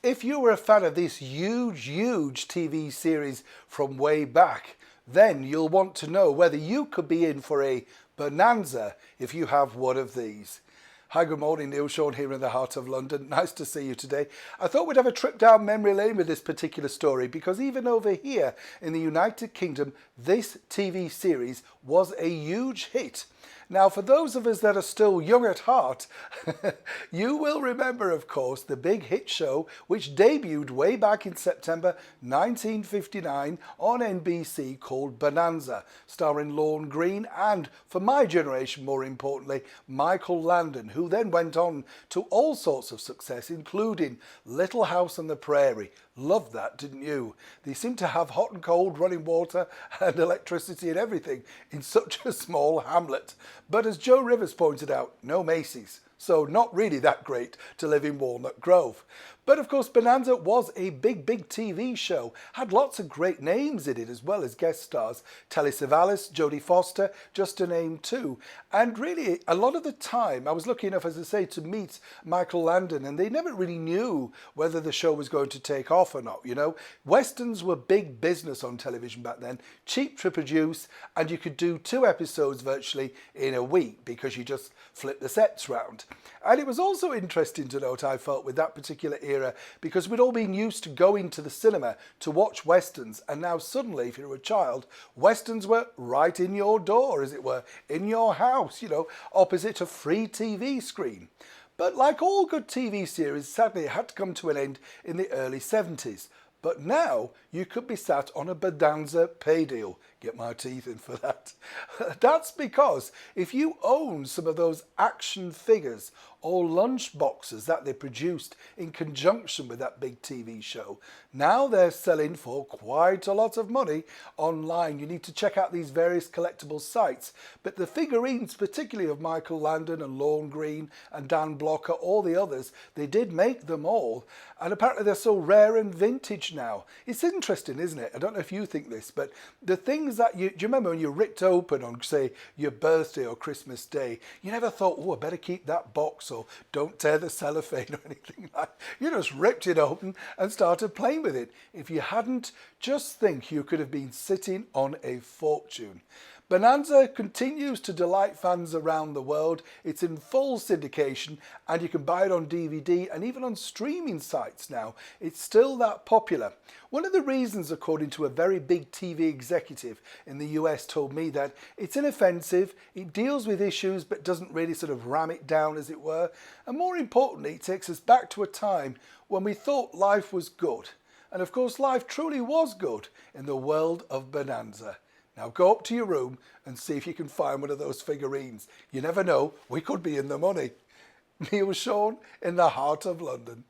If you were a fan of this huge TV series from way back, then you'll want to know whether you could be in for a bonanza if you have one of these. Hi, good morning, Neil Sean here in the heart of London. Nice to see you today. I thought we'd have a trip down memory lane with this particular story because even over here in the United Kingdom, this TV series was a huge hit. Now, for those of us that are still young at heart, you will remember, of course, the big hit show which debuted way back in September 1959 on NBC called Bonanza, starring Lorne Greene and, for my generation more importantly, Michael Landon, who then went on to all sorts of success, including Little House on the Prairie. Loved that, didn't you? They seem to have hot and cold running water and electricity and everything in such a small hamlet. But as Joe Rivers pointed out, no Macy's. So not really that great to live in Walnut Grove. But of course, Bonanza was a big TV show. Had lots of great names in it as well as guest stars. Telly Savalas, Jodie Foster, just to name two. And really, a lot of the time, I was lucky enough, as I say, to meet Michael Landon, and they never really knew whether the show was going to take off or not, you know. Westerns were big business on television back then, cheap to produce, and you could do 2 episodes virtually in a week because you just flipped the sets round. And it was also interesting to note, I felt, with that particular era, because we'd all been used to going to the cinema to watch Westerns, and now suddenly, if you're a child, Westerns were right in your door, as it were, in your house, you know, opposite a free TV screen. But like all good TV series, sadly it had to come to an end in the early 70s. But now you could be sat on a bonanza pay deal. Get my teeth in for that. That's because if you own some of those action figures or lunch boxes that they produced in conjunction with that big TV show, now they're selling for quite a lot of money online. You need to check out these various collectible sites. But the figurines, particularly of Michael Landon and Lorne Greene and Dan Blocker, all the others, they did make them all. And apparently they're so rare and vintage now. It's interesting, isn't it? I don't know if you think this, but the things that do you remember when you ripped open on, say, your birthday or Christmas Day, you never thought, oh, I better keep that box, or don't tear the cellophane or anything like that. You just ripped it open and started playing with it. If you hadn't, just think you could have been sitting on a fortune. Bonanza continues to delight fans around the world. It's in full syndication and you can buy it on DVD and even on streaming sites now. It's still that popular. One of the reasons, according to a very big TV executive in the US, told me that it's inoffensive, it deals with issues but doesn't really sort of ram it down, as it were. And more importantly, it takes us back to a time when we thought life was good. And of course, life truly was good in the world of Bonanza. Now go up to your room and see if you can find one of those figurines. You never know, we could be in the money. Neil Sean in the heart of London.